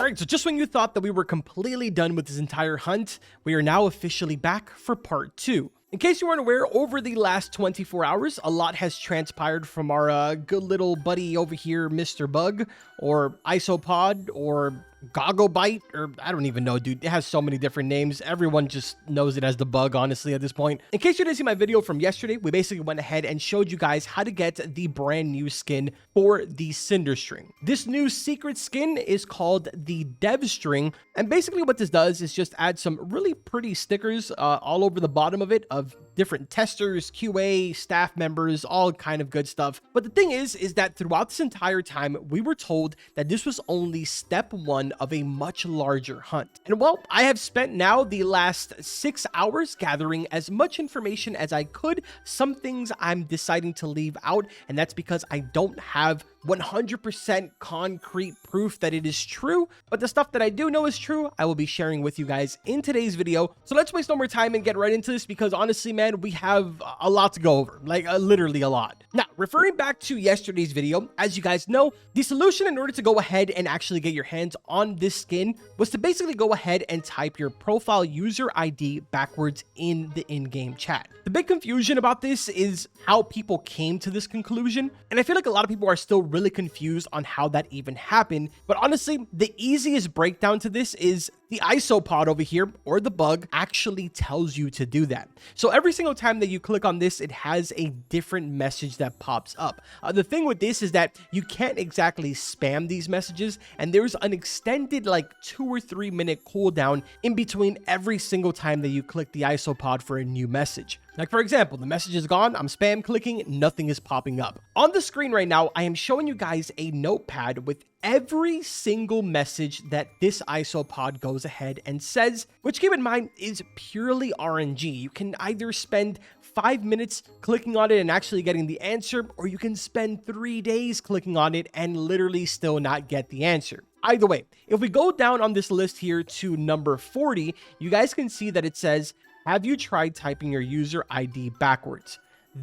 Alright, so just when you thought that we were completely done with this entire hunt, we are now officially back for part 2. In case you weren't aware, over the last 24 hours, a lot has transpired from our good little buddy over here, Mr. Bug, or Isopod, or Gogglebite, or I don't even know, dude. It has so many different names. Everyone just knows it as the Bug, honestly, at this point. In case you didn't see my video from yesterday, we basically went ahead and showed you guys how to get the brand new skin for the Cinder String. This new secret skin is called the Dev String, and basically what this does is just add some really pretty stickers all over the bottom of it of different testers, QA, staff members, all kind of good stuff. But the thing is that throughout this entire time, we were told that this was only step 1 of a much larger hunt. And well, I have spent now the last 6 hours gathering as much information as I could. Some things I'm deciding to leave out, and that's because I don't have 100% concrete proof that it is true, but the stuff that I do know is true, I will be sharing with you guys in today's video. So let's waste no more time and get right into this, because honestly, man, we have a lot to go over, like literally a lot. Now, referring back to yesterday's video, as you guys know, the solution in order to go ahead and actually get your hands on this skin was to basically go ahead and type your profile user ID backwards in the in-game chat. The big confusion about this is how people came to this conclusion, and I feel like a lot of people are still really confused on how that even happened. But honestly, the easiest breakdown to this is the isopod over here, or the bug, actually tells you to do that. So every single time that you click on this, it has a different message that pops up. The thing with this is that you can't exactly spam these messages, and there's an extended like 2 or 3 minute cooldown in between every single time that you click the isopod for a new message. Like, for example, the message is gone, I'm spam clicking, nothing is popping up. On the screen right now, I am showing you guys a notepad with every single message that this isopod goes ahead and says, which, keep in mind, is purely RNG. You can either spend 5 minutes clicking on it and actually getting the answer, or you can spend 3 days clicking on it and literally still not get the answer. Either way, if we go down on this list here to number 40, you guys can see that it says, have you tried typing your user ID backwards?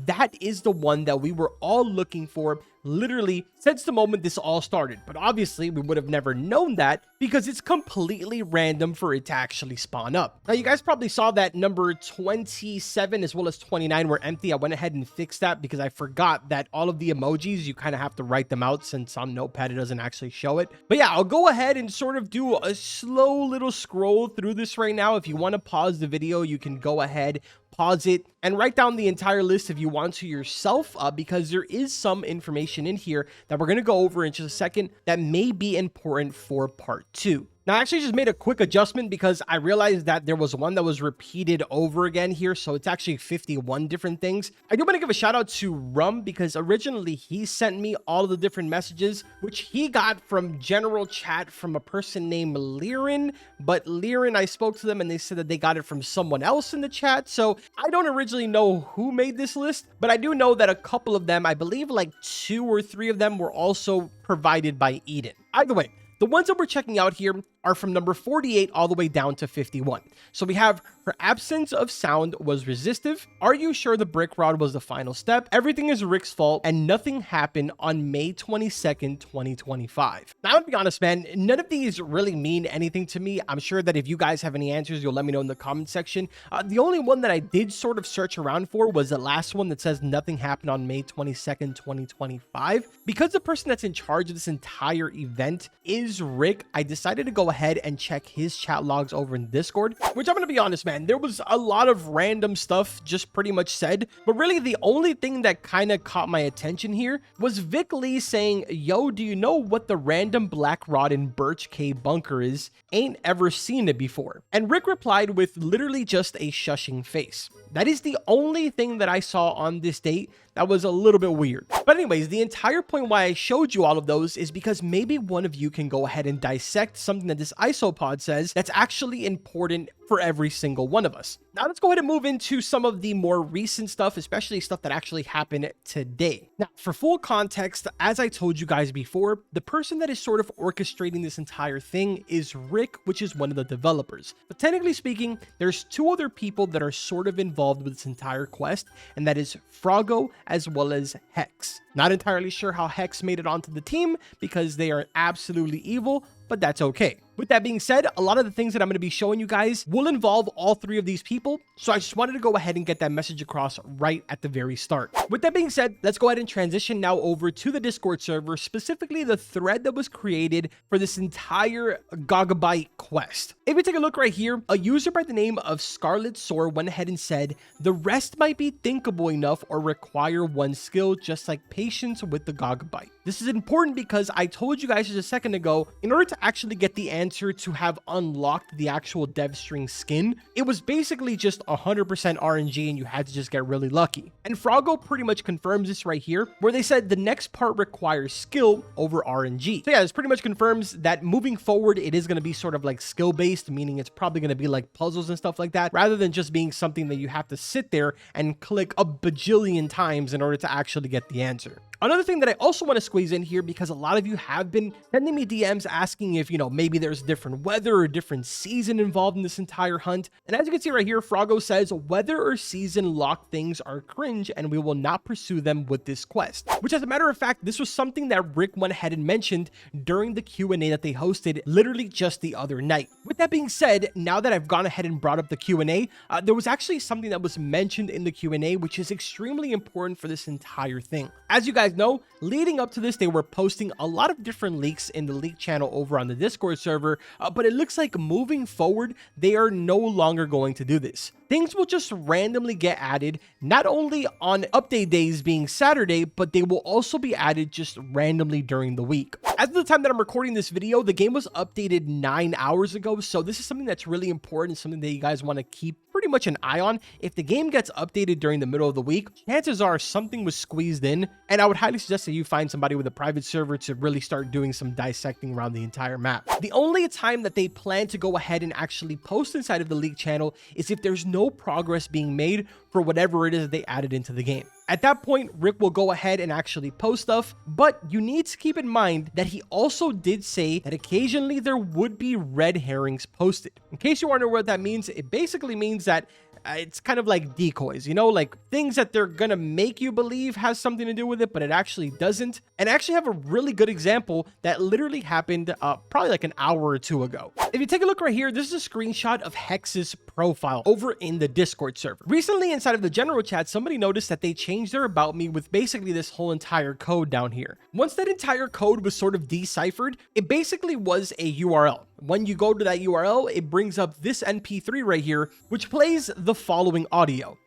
That is the one that we were all looking for literally since the moment this all started. But obviously we would have never known that because it's completely random for it to actually spawn up. Now, you guys probably saw that number 27 as well as 29 were empty. I went ahead and fixed that because I forgot that all of the emojis, you kind of have to write them out, since on Notepad it doesn't actually show it. But yeah, I'll go ahead and sort of do a slow little scroll through this right now. If you want to pause the video, you can go ahead, pause it, and write down the entire list if you want to yourself, because there is some information in here that we're going to go over in just a second that may be important for part 2. Now, I actually just made a quick adjustment because I realized that there was one that was repeated over again here. So it's actually 51 different things. I do want to give a shout out to Rum, because originally he sent me all of the different messages, which he got from general chat from a person named Liren. But Liren, I spoke to them and they said that they got it from someone else in the chat. So I don't originally know who made this list, but I do know that a couple of them, I believe like 2 or 3 of them, were also provided by Eden. Either way, the ones that we're checking out here are from number 48 all the way down to 51. So we have, her absence of sound was resistive. Are you sure the brick rod was the final step? Everything is Rick's fault, and nothing happened on May 22nd, 2025. Now, to be honest, man, none of these really mean anything to me. I'm sure that if you guys have any answers, you'll let me know in the comment section. The only one that I did sort of search around for was the last one that says nothing happened on May 22nd, 2025. Because the person that's in charge of this entire event is Rick, I decided to go ahead and check his chat logs over in Discord, which, I'm gonna be honest, man, there was a lot of random stuff just pretty much said, but really the only thing that kind of caught my attention here was Vic Lee saying, yo, do you know what the random black rod in Birch Cave bunker is? Ain't ever seen it before. And Rick replied with literally just a shushing face. That is the only thing that I saw on this date that was a little bit weird. But anyways, the entire point why I showed you all of those is because maybe one of you can go ahead and dissect something that this isopod says that's actually important for every single one of us. Now let's go ahead and move into some of the more recent stuff, especially stuff that actually happened today. Now, for full context, as I told you guys before, the person that is sort of orchestrating this entire thing is Rick, which is one of the developers. But technically speaking, there's 2 other people that are sort of involved with this entire quest, and that is Froggo as well as Hex. Not entirely sure how Hex made it onto the team because they are absolutely evil, but but that's okay. With that being said, a lot of the things that I'm going to be showing you guys will involve all three of these people, so I just wanted to go ahead and get that message across right at the very start. With that being said, let's go ahead and transition now over to the Discord server, specifically the thread that was created for this entire Gigabyte quest. If you take a look right here, a user by the name of Scarlet Soar went ahead and said, the rest might be thinkable enough or require one skill, just like patience with the Gigabyte. This is important because I told you guys just a second ago, in order to actually get the answer to have unlocked the actual DevString skin, it was basically just 100% RNG and you had to just get really lucky. And Froggo pretty much confirms this right here, where they said the next part requires skill over RNG. So yeah, this pretty much confirms that moving forward, it is going to be sort of like skill based, meaning it's probably going to be like puzzles and stuff like that, rather than just being something that you have to sit there and click a bajillion times in order to actually get the answer. Another thing that I also want to squeeze in here, because a lot of you have been sending me DMs asking if, maybe there's different weather or different season involved in this entire hunt. And as you can see right here, Froggo says weather or season locked things are cringe and we will not pursue them with this quest. Which, as a matter of fact, this was something that Rick went ahead and mentioned during the Q&A that they hosted literally just the other night. With that being said, now that I've gone ahead and brought up the Q&A, there was actually something that was mentioned in the Q&A, which is extremely important for this entire thing. As you guys know, leading up to this, they were posting a lot of different leaks in the leak channel over on the Discord server, but it looks like moving forward, they are no longer going to do this. Things will just randomly get added, not only on update days being Saturday, but they will also be added just randomly during the week. As of the time that I'm recording this video, the game was updated 9 hours ago, so this is something that's really important, something that you guys want to keep pretty much an eye on. If the game gets updated during the middle of the week, chances are something was squeezed in, and I would highly suggest that you find somebody with a private server to really start doing some dissecting around the entire map. The only time that they plan to go ahead and actually post inside of the leak channel is if there's no progress being made for whatever it is that they added into the game. At that point, Rick will go ahead and actually post stuff, but you need to keep in mind that he also did say that occasionally there would be red herrings posted. In case you aren't aware what that means, it basically means that it's kind of like decoys, like things that they're gonna make you believe has something to do with it, but it actually doesn't. And I actually have a really good example that literally happened probably like an hour or two ago. If you take a look right here, this is a screenshot of Hex's profile over in the Discord server. Recently, inside of the general chat, somebody noticed that they changed their about me with basically this whole entire code down here. Once that entire code was sort of deciphered, it basically was a URL. When you go to that URL, it brings up this MP3 right here, which plays the following audio.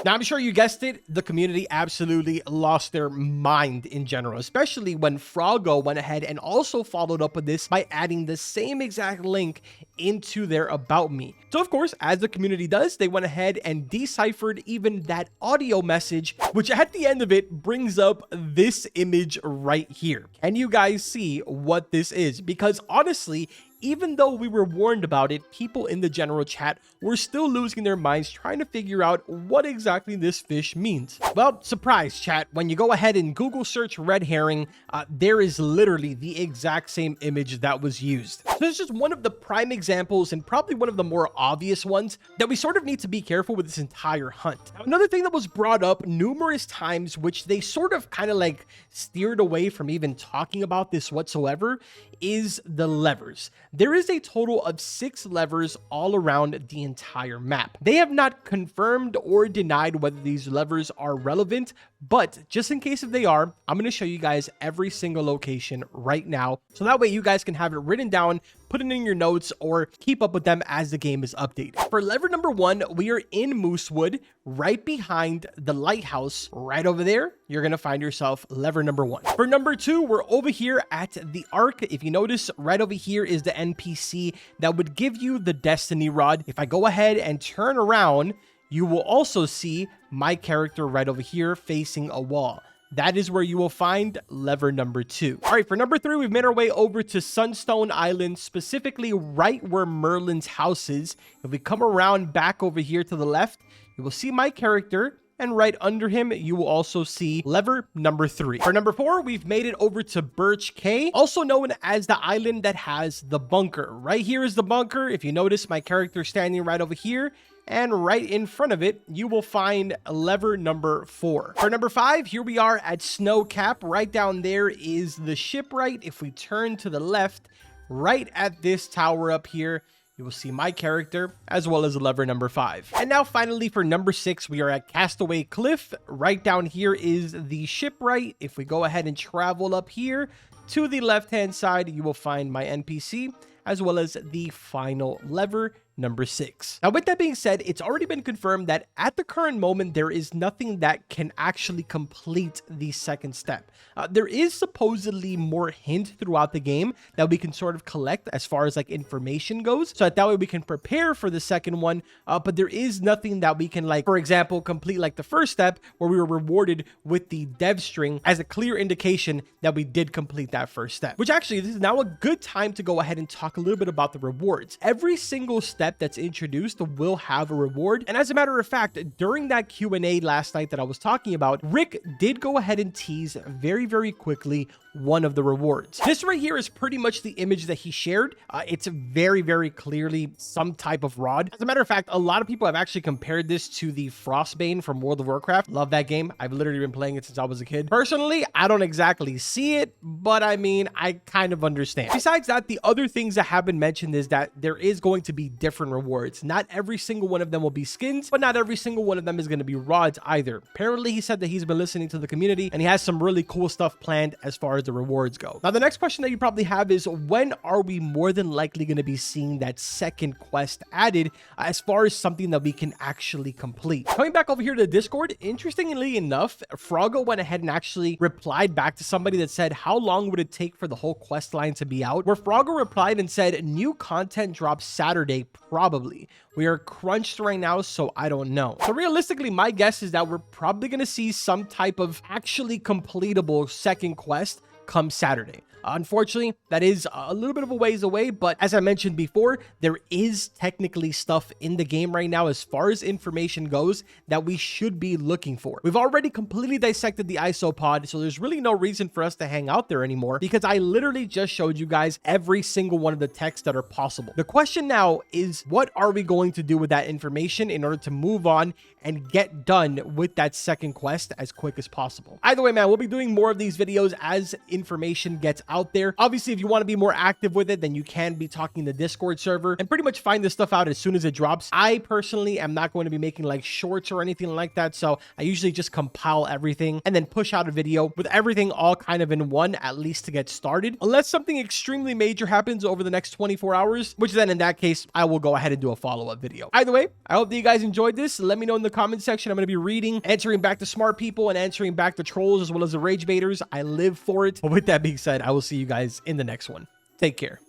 Now, I'm sure you guessed it, the community absolutely lost their mind in general, especially when Froggo went ahead and also followed up with this by adding the same exact link into their About Me. So, of course, as the community does, they went ahead and deciphered even that audio message, which at the end of it brings up this image right here. Can you guys see what this is? Because honestly, even though we were warned about it, people in the general chat were still losing their minds trying to figure out what exactly this fish means. Well, surprise chat, when you go ahead and Google search red herring, there is literally the exact same image that was used. So this is just one of the prime examples and probably one of the more obvious ones that we sort of need to be careful with this entire hunt. Now, another thing that was brought up numerous times, which they sort of kind of like steered away from even talking about this whatsoever, is the levers. There is a total of 6 levers all around the entire map. They have not confirmed or denied whether these levers are relevant, but just in case if they are, I'm going to show you guys every single location right now, so that way you guys can have it written down, put it in your notes, or keep up with them as the game is updated. For lever number 1, we are in Moosewood, right behind the lighthouse. Right over there, you're going to find yourself lever number 1. For number 2, we're over here at the Ark. If you notice, right over here is the NPC that would give you the Destiny Rod. If I go ahead and turn around, you will also see my character right over here facing a wall. That is where you will find lever number 2. All right, for number 3, we've made our way over to Sunstone Island, specifically right where Merlin's house is. If we come around back over here to the left, you will see my character, and right under him, you will also see lever number 3. For number 4, we've made it over to Birch Cay, also known as the island that has the bunker. Right here is the bunker. If you notice, my character standing right over here, and right in front of it, you will find lever number 4. For number 5, here we are at Snow Cap. Right down there is the shipwright. If we turn to the left, right at this tower up here, you will see my character as well as lever number 5. And now finally for number 6, we are at Castaway Cliff. Right down here is the shipwright. If we go ahead and travel up here to the left-hand side, you will find my NPC as well as the final lever, number 6. Now, with that being said, it's already been confirmed that at the current moment, there is nothing that can actually complete the second step. There is supposedly more hint throughout the game that we can sort of collect as far as like information goes, so that way we can prepare for the second one, but there is nothing that we can, like, for example, complete like the first step where we were rewarded with the dev string as a clear indication that we did complete that first step. Which actually, this is now a good time to go ahead and talk a little bit about the rewards. Every single step that's introduced will have a reward, and as a matter of fact, during that Q&A last night that I was talking about, Rick did go ahead and tease very quickly one of the rewards. This right here is pretty much the image that he shared. It's very clearly some type of rod. As a matter of fact, a lot of people have actually compared this to the Frostbane from World of Warcraft. Love that game. I've literally been playing it since I was a kid. Personally, I don't exactly see it, but I mean, I kind of understand. Besides that, the other things that have been mentioned is that there is going to be different rewards. Not every single one of them will be skins, but not every single one of them is going to be rods either. Apparently, he said that he's been listening to the community and he has some really cool stuff planned as far as the rewards go. Now, the next question that you probably have is, when are we more than likely going to be seeing that second quest added as far as something that we can actually complete? Coming back over here to the Discord, interestingly enough, Froggo went ahead and actually replied back to somebody that said, how long would it take for the whole quest line to be out? Where Froggo replied and said, new content drops Saturday, probably. We are crunched right now, so I don't know. So realistically, my guess is that we're probably going to see some type of actually completable second quest come Saturday. Unfortunately, that is a little bit of a ways away, but as I mentioned before, there is technically stuff in the game right now as far as information goes that we should be looking for. We've already completely dissected the isopod, so there's really no reason for us to hang out there anymore because I literally just showed you guys every single one of the texts that are possible. The question now is, what are we going to do with that information in order to move on and get done with that second quest as quick as possible? Either way, man, we'll be doing more of these videos as information gets out there. Obviously, if you want to be more active with it, then you can be talking the Discord server and pretty much find this stuff out as soon as it drops. I personally am not going to be making like shorts or anything like that, so I usually just compile everything and then push out a video with everything all kind of in one, at least to get started, unless something extremely major happens over the next 24 hours, which then in that case, I will go ahead and do a follow-up video. Either way, I hope that you guys enjoyed this. Let me know in the comment section. I'm going to be reading, answering back to smart people and answering back to trolls as well as the rage baiters. I live for it. But with that being said, I will see you guys in the next one. Take care.